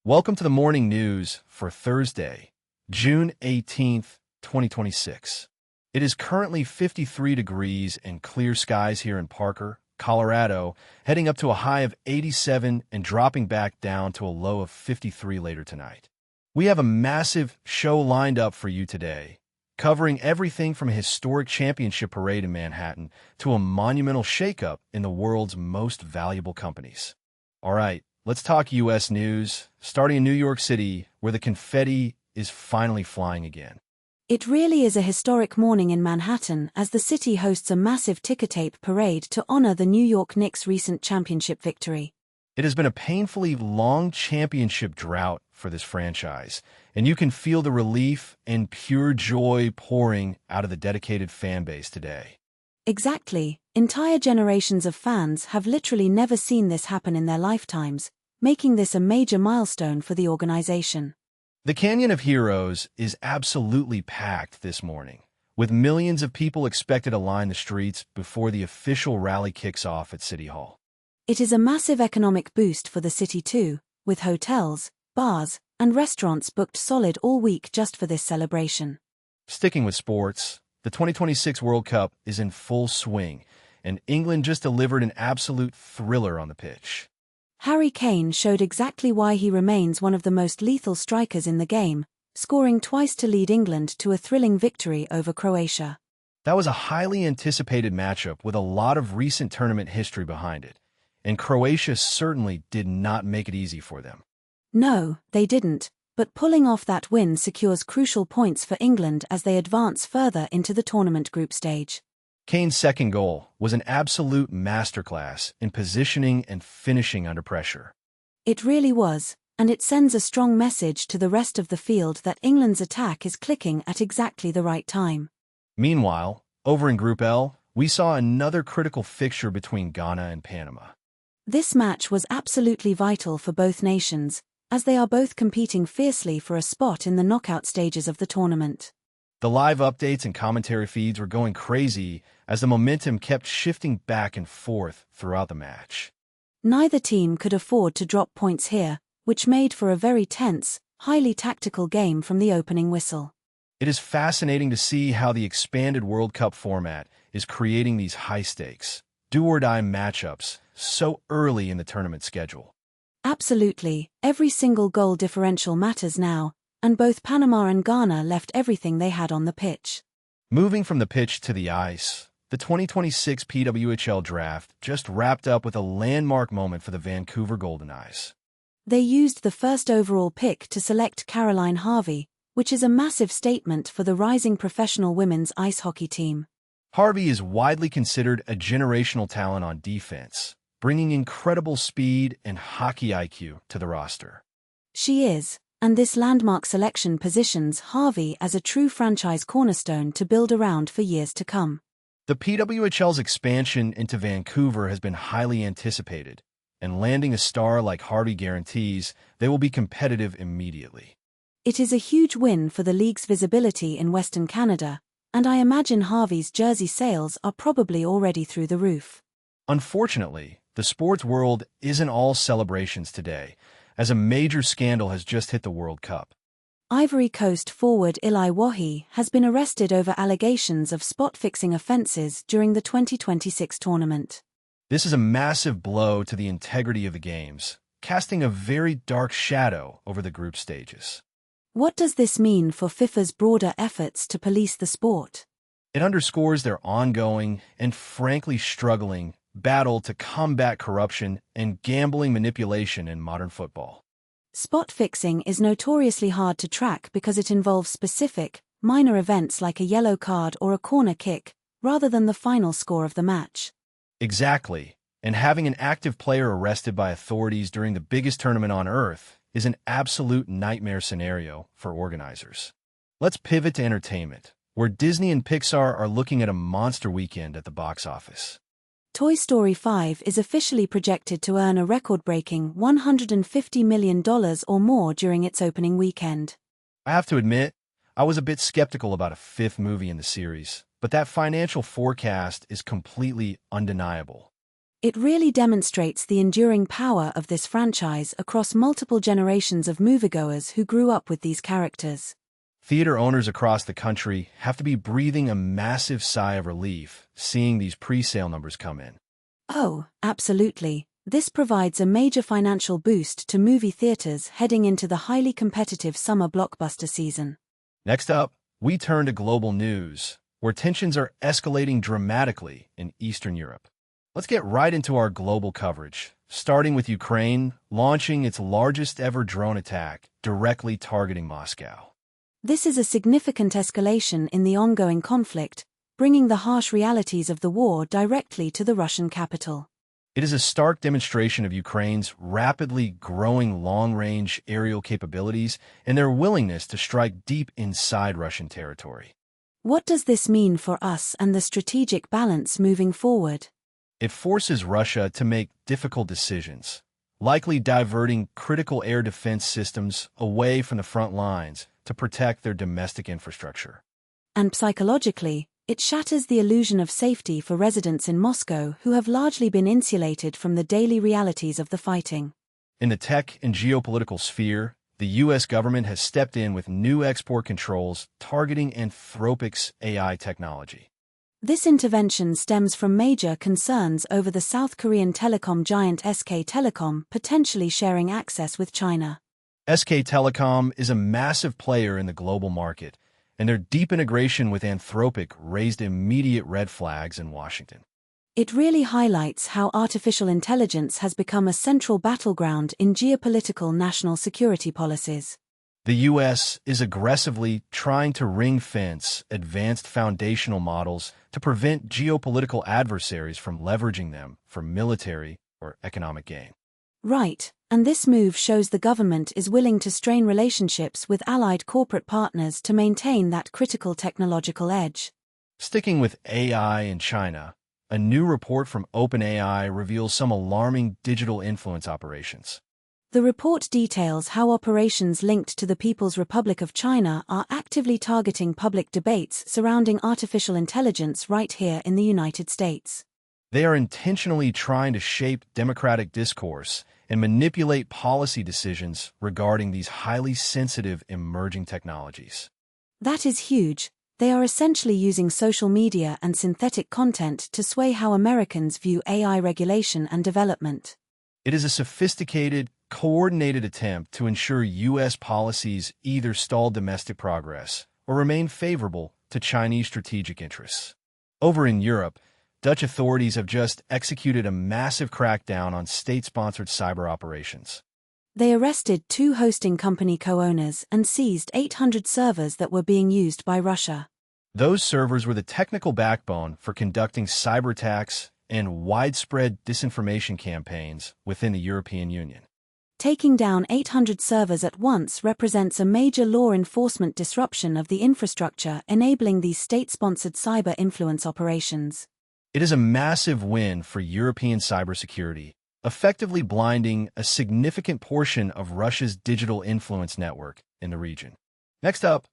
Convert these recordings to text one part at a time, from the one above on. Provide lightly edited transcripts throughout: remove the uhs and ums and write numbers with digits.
Welcome to the morning news for Thursday, June 18th, 2026. It is currently 53 degrees and clear skies here in Parker, Colorado, heading up to a high of 87 and dropping back down to a low of 53 later tonight. We have a massive show lined up for you today, covering everything from a historic championship parade in Manhattan to a monumental shakeup in the world's most valuable companies. All right. Let's talk U.S. news, starting in New York City, where the confetti is finally flying again. It really is a historic morning in Manhattan as the city hosts a massive ticker tape parade to honor the New York Knicks' recent championship victory. It has been a painfully long championship drought for this franchise, and you can feel the relief and pure joy pouring out of the dedicated fan base today. Exactly. Entire generations of fans have literally never seen this happen in their lifetimes, making this a major milestone for the organization. The Canyon of Heroes is absolutely packed this morning, with millions of people expected to line the streets before the official rally kicks off at City Hall. It is a massive economic boost for the city too, with hotels, bars, and restaurants booked solid all week just for this celebration. Sticking with sports, the 2026 World Cup is in full swing, and England just delivered an absolute thriller on the pitch. Harry Kane showed exactly why he remains one of the most lethal strikers in the game, scoring twice to lead England to a thrilling victory over Croatia. That was a highly anticipated matchup with a lot of recent tournament history behind it, and Croatia certainly did not make it easy for them. No, they didn't, but pulling off that win secures crucial points for England as they advance further into the tournament group stage. Kane's second goal was an absolute masterclass in positioning and finishing under pressure. It really was, and it sends a strong message to the rest of the field that England's attack is clicking at exactly the right time. Meanwhile, over in Group L, we saw another critical fixture between Ghana and Panama. This match was absolutely vital for both nations, as they are both competing fiercely for a spot in the knockout stages of the tournament. The live updates and commentary feeds were going crazy as the momentum kept shifting back and forth throughout the match. Neither team could afford to drop points here, which made for a very tense, highly tactical game from the opening whistle. It is fascinating to see how the expanded World Cup format is creating these high-stakes, do-or-die matchups so early in the tournament schedule. Absolutely, every single goal differential matters now, and both Panama and Ghana left everything they had on the pitch. Moving from the pitch to the ice, the 2026 PWHL draft just wrapped up with a landmark moment for the Vancouver Golden Eyes. They used the first overall pick to select Caroline Harvey, which is a massive statement for the rising professional women's ice hockey team. Harvey is widely considered a generational talent on defense, bringing incredible speed and hockey IQ to the roster. She is, and this landmark selection positions Harvey as a true franchise cornerstone to build around for years to come. The PWHL's expansion into Vancouver has been highly anticipated, and landing a star like Harvey guarantees they will be competitive immediately. It is a huge win for the league's visibility in Western Canada, and I imagine Harvey's jersey sales are probably already through the roof. Unfortunately, the sports world isn't all celebrations today, as a major scandal has just hit the World Cup. Ivory Coast forward Eli Wahi has been arrested over allegations of spot-fixing offences during the 2026 tournament. This is a massive blow to the integrity of the games, casting a very dark shadow over the group stages. What does this mean for FIFA's broader efforts to police the sport? It underscores their ongoing and frankly struggling battle to combat corruption and gambling manipulation in modern football. Spot fixing is notoriously hard to track because it involves specific, minor events like a yellow card or a corner kick, rather than the final score of the match. Exactly, and having an active player arrested by authorities during the biggest tournament on Earth is an absolute nightmare scenario for organizers. Let's pivot to entertainment, where Disney and Pixar are looking at a monster weekend at the box office. Toy Story 5 is officially projected to earn a record-breaking $150 million or more during its opening weekend. I have to admit, I was a bit skeptical about a fifth movie in the series, but that financial forecast is completely undeniable. It really demonstrates the enduring power of this franchise across multiple generations of moviegoers who grew up with these characters. Theater owners across the country have to be breathing a massive sigh of relief seeing these pre-sale numbers come in. Oh, absolutely. This provides a major financial boost to movie theaters heading into the highly competitive summer blockbuster season. Next up, we turn to global news, where tensions are escalating dramatically in Eastern Europe. Let's get right into our global coverage, starting with Ukraine launching its largest ever drone attack directly targeting Moscow. This is a significant escalation in the ongoing conflict, bringing the harsh realities of the war directly to the Russian capital. It is a stark demonstration of Ukraine's rapidly growing long-range aerial capabilities and their willingness to strike deep inside Russian territory. What does this mean for us and the strategic balance moving forward? It forces Russia to make difficult decisions, likely diverting critical air defense systems away from the front lines to protect their domestic infrastructure. And psychologically, it shatters the illusion of safety for residents in Moscow who have largely been insulated from the daily realities of the fighting. In the tech and geopolitical sphere, the U.S. government has stepped in with new export controls targeting Anthropic's AI technology. This intervention stems from major concerns over the South Korean telecom giant SK Telecom potentially sharing access with China. SK Telecom is a massive player in the global market, and their deep integration with Anthropic raised immediate red flags in Washington. It really highlights how artificial intelligence has become a central battleground in geopolitical national security policies. The U.S. is aggressively trying to ring-fence advanced foundational models to prevent geopolitical adversaries from leveraging them for military or economic gain. Right, and this move shows the government is willing to strain relationships with allied corporate partners to maintain that critical technological edge. Sticking with AI in China, a new report from OpenAI reveals some alarming digital influence operations. The report details how operations linked to the People's Republic of China are actively targeting public debates surrounding artificial intelligence right here in the United States. They are intentionally trying to shape democratic discourse and manipulate policy decisions regarding these highly sensitive emerging technologies. That is huge. They are essentially using social media and synthetic content to sway how Americans view AI regulation and development. It is a sophisticated, coordinated attempt to ensure U.S. policies either stall domestic progress or remain favorable to Chinese strategic interests. Over in Europe, Dutch authorities have just executed a massive crackdown on state-sponsored cyber operations. They arrested 2 hosting company co-owners and seized 800 servers that were being used by Russia. Those servers were the technical backbone for conducting cyber attacks and widespread disinformation campaigns within the European Union. Taking down 800 servers at once represents a major law enforcement disruption of the infrastructure enabling these state-sponsored cyber influence operations. It is a massive win for European cybersecurity, effectively blinding a significant portion of Russia's digital influence network in the region. Next up,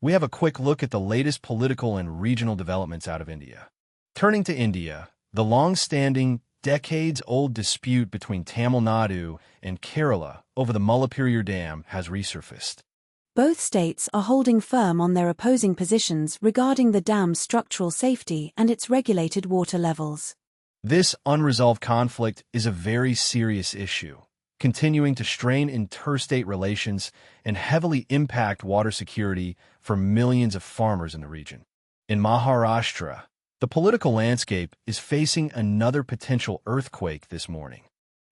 we have a quick look at the latest political and regional developments out of India. Turning to India, the long-standing, decades-old dispute between Tamil Nadu and Kerala over the Mullaperiyar Dam has resurfaced. Both states are holding firm on their opposing positions regarding the dam's structural safety and its regulated water levels. This unresolved conflict is a very serious issue, continuing to strain interstate relations and heavily impact water security for millions of farmers in the region. In Maharashtra, the political landscape is facing another potential earthquake this morning.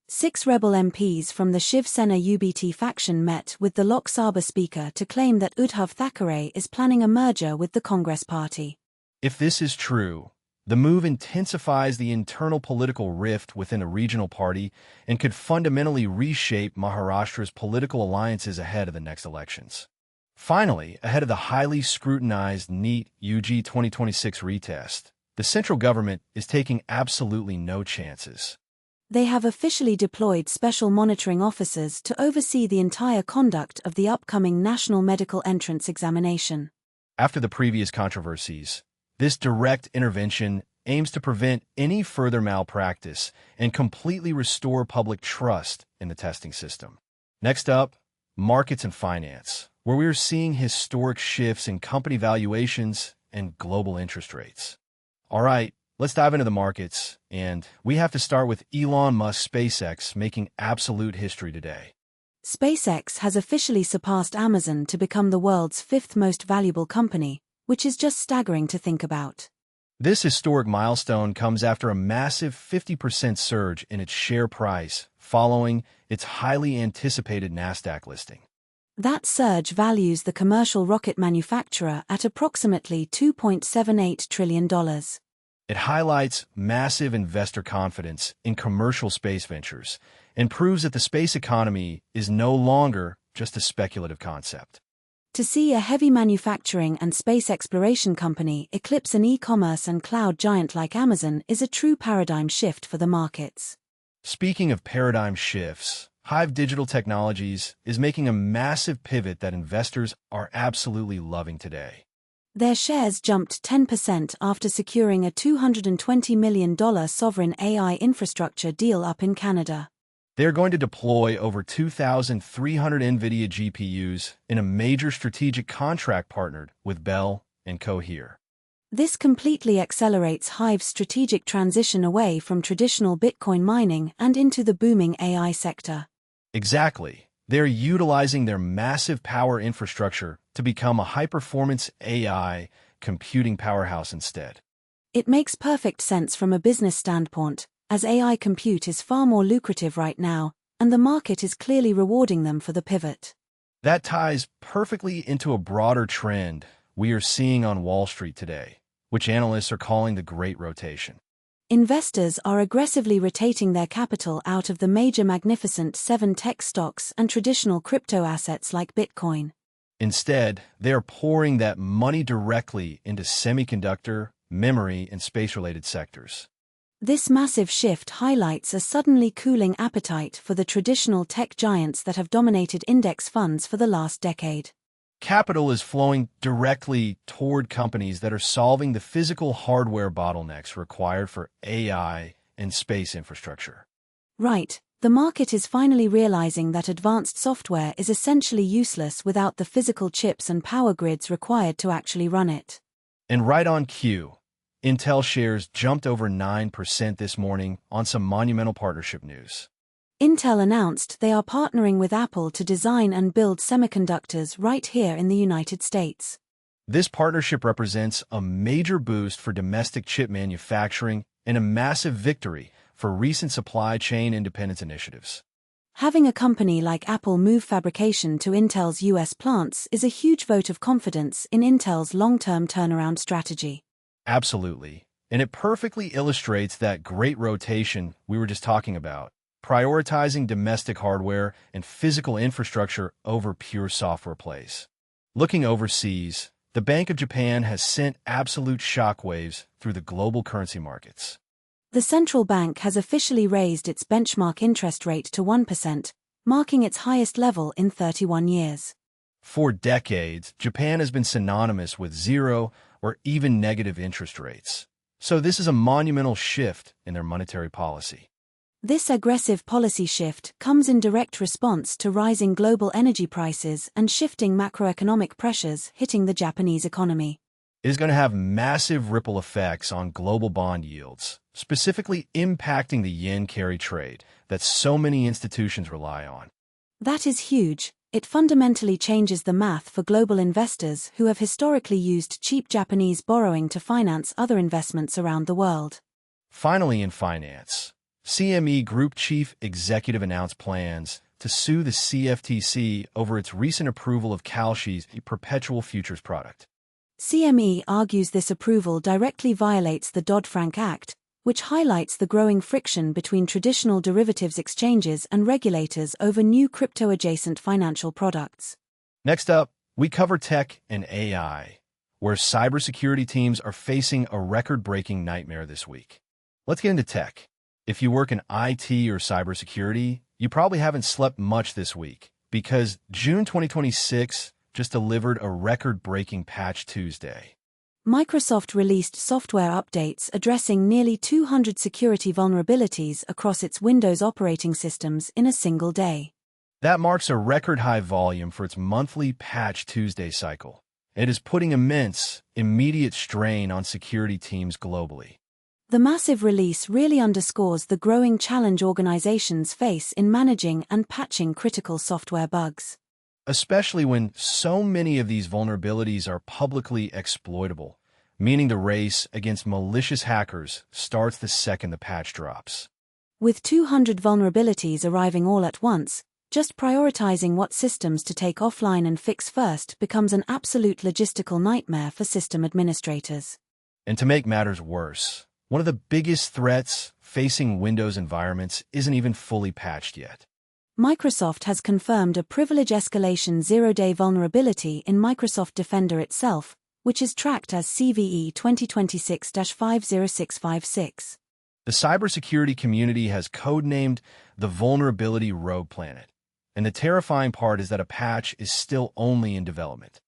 6 rebel MPs from the Shiv Sena UBT faction met with the Lok Sabha Speaker to claim that Uddhav Thackeray is planning a merger with the Congress Party. If this is true, the move intensifies the internal political rift within a regional party and could fundamentally reshape Maharashtra's political alliances ahead of the next elections. Finally, ahead of the highly scrutinized NEET UG 2026 retest, the central government is taking absolutely no chances. They have officially deployed special monitoring officers to oversee the entire conduct of the upcoming National Medical Entrance Examination. After the previous controversies, this direct intervention aims to prevent any further malpractice and completely restore public trust in the testing system. Next up, markets and finance, where we are seeing historic shifts in company valuations and global interest rates. All right, let's dive into the markets, and we have to start with Elon Musk's SpaceX making absolute history today. SpaceX has officially surpassed Amazon to become the world's fifth most valuable company, which is just staggering to think about. This historic milestone comes after a massive 50% surge in its share price following its highly anticipated NASDAQ listing. That surge values the commercial rocket manufacturer at approximately $2.78 trillion. It highlights massive investor confidence in commercial space ventures and proves that the space economy is no longer just a speculative concept. To see a heavy manufacturing and space exploration company eclipse an e-commerce and cloud giant like Amazon is a true paradigm shift for the markets. Speaking of paradigm shifts, Hive Digital Technologies is making a massive pivot that investors are absolutely loving today. Their shares jumped 10% after securing a $220 million sovereign AI infrastructure deal up in Canada. They're going to deploy over 2,300 NVIDIA GPUs in a major strategic contract partnered with Bell and Cohere. This completely accelerates Hive's strategic transition away from traditional Bitcoin mining and into the booming AI sector. Exactly. They're utilizing their massive power infrastructure to become a high-performance AI computing powerhouse instead. It makes perfect sense from a business standpoint, as AI compute is far more lucrative right now, and the market is clearly rewarding them for the pivot. That ties perfectly into a broader trend we are seeing on Wall Street today, which analysts are calling the Great Rotation. Investors are aggressively rotating their capital out of the major Magnificent Seven tech stocks and traditional crypto assets like Bitcoin. Instead, they are pouring that money directly into semiconductor, memory, and space-related sectors. This massive shift highlights a suddenly cooling appetite for the traditional tech giants that have dominated index funds for the last decade. Capital is flowing directly toward companies that are solving the physical hardware bottlenecks required for AI and space infrastructure. Right, the market is finally realizing that advanced software is essentially useless without the physical chips and power grids required to actually run it. And right on cue, Intel shares jumped over 9% this morning on some monumental partnership news. Intel announced they are partnering with Apple to design and build semiconductors right here in the United States. This partnership represents a major boost for domestic chip manufacturing and a massive victory for recent supply chain independence initiatives. Having a company like Apple move fabrication to Intel's U.S. plants is a huge vote of confidence in Intel's long-term turnaround strategy. Absolutely. And it perfectly illustrates that great rotation we were just talking about, prioritizing domestic hardware and physical infrastructure over pure software plays. Looking overseas, the Bank of Japan has sent absolute shockwaves through the global currency markets. The central bank has officially raised its benchmark interest rate to 1%, marking its highest level in 31 years. For decades, Japan has been synonymous with zero or even negative interest rates. So this is a monumental shift in their monetary policy. This aggressive policy shift comes in direct response to rising global energy prices and shifting macroeconomic pressures hitting the Japanese economy. It is going to have massive ripple effects on global bond yields, specifically impacting the yen carry trade that so many institutions rely on. That is huge. It fundamentally changes the math for global investors who have historically used cheap Japanese borrowing to finance other investments around the world. Finally, in finance, CME Group Chief Executive announced plans to sue the CFTC over its recent approval of Kalshi's perpetual futures product. CME argues this approval directly violates the Dodd-Frank Act, which highlights the growing friction between traditional derivatives exchanges and regulators over new crypto-adjacent financial products. Next up, we cover tech and AI, where cybersecurity teams are facing a record-breaking nightmare this week. Let's get into tech. If you work in IT or cybersecurity, you probably haven't slept much this week because June 2026 just delivered a record-breaking Patch Tuesday. Microsoft released software updates addressing nearly 200 security vulnerabilities across its Windows operating systems in a single day. That marks a record-high volume for its monthly Patch Tuesday cycle. It is putting immense, immediate strain on security teams globally. The massive release really underscores the growing challenge organizations face in managing and patching critical software bugs. Especially when so many of these vulnerabilities are publicly exploitable, meaning the race against malicious hackers starts the second the patch drops. With 200 vulnerabilities arriving all at once, just prioritizing what systems to take offline and fix first becomes an absolute logistical nightmare for system administrators. And to make matters worse, one of the biggest threats facing Windows environments isn't even fully patched yet. Microsoft has confirmed a privilege escalation zero-day vulnerability in Microsoft Defender itself, which is tracked as CVE 2026-50656. The cybersecurity community has codenamed the vulnerability Rogue Planet, and the terrifying part is that a patch is still only in development.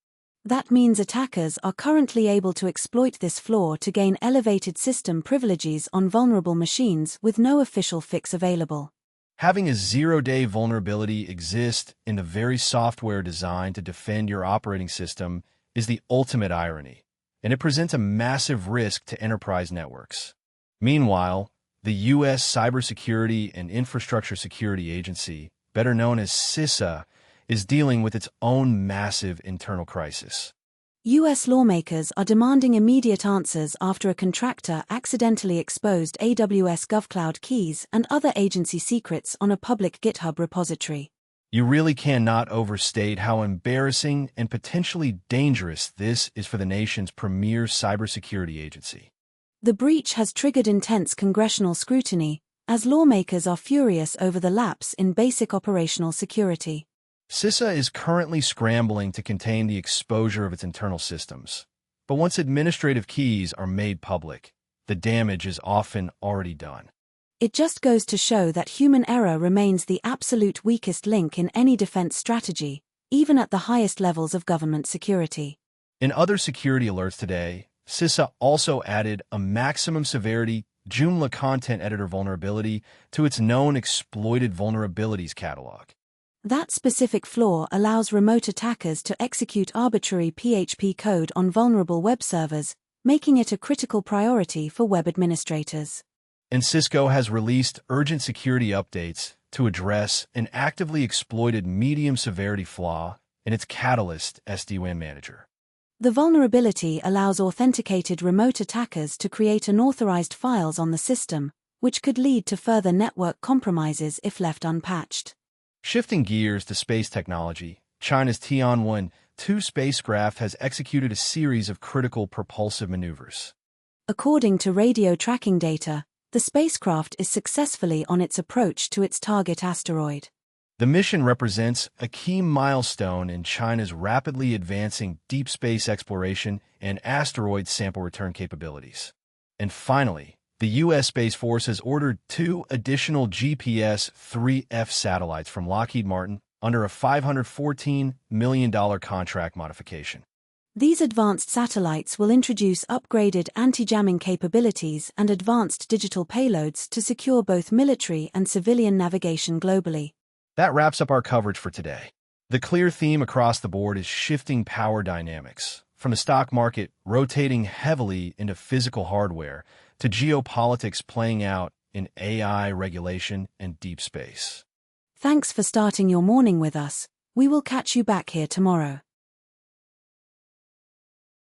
That means attackers are currently able to exploit this flaw to gain elevated system privileges on vulnerable machines with no official fix available. Having a zero-day vulnerability exist in the very software designed to defend your operating system is the ultimate irony, and it presents a massive risk to enterprise networks. Meanwhile, the U.S. Cybersecurity and Infrastructure Security Agency, better known as CISA, is dealing with its own massive internal crisis. U.S. lawmakers are demanding immediate answers after a contractor accidentally exposed AWS GovCloud keys and other agency secrets on a public GitHub repository. You really cannot overstate how embarrassing and potentially dangerous this is for the nation's premier cybersecurity agency. The breach has triggered intense congressional scrutiny, as lawmakers are furious over the lapse in basic operational security. CISA is currently scrambling to contain the exposure of its internal systems. But once administrative keys are made public, the damage is often already done. It just goes to show that human error remains the absolute weakest link in any defense strategy, even at the highest levels of government security. In other security alerts today, CISA also added a maximum severity Joomla content editor vulnerability to its known exploited vulnerabilities catalog. That specific flaw allows remote attackers to execute arbitrary PHP code on vulnerable web servers, making it a critical priority for web administrators. And Cisco has released urgent security updates to address an actively exploited medium-severity flaw in its Catalyst SD-WAN manager. The vulnerability allows authenticated remote attackers to create unauthorized files on the system, which could lead to further network compromises if left unpatched. Shifting gears to space technology, China's Tianwen-2 spacecraft has executed a series of critical propulsive maneuvers. According to radio tracking data, the spacecraft is successfully on its approach to its target asteroid. The mission represents a key milestone in China's rapidly advancing deep space exploration and asteroid sample return capabilities. And finally, the U.S. Space Force has ordered 2 additional GPS-3F satellites from Lockheed Martin under a $514 million contract modification. These advanced satellites will introduce upgraded anti-jamming capabilities and advanced digital payloads to secure both military and civilian navigation globally. That wraps up our coverage for today. The clear theme across the board is shifting power dynamics, from the stock market rotating heavily into physical hardware to geopolitics playing out in AI regulation and deep space. Thanks for starting your morning with us. We will catch you back here tomorrow.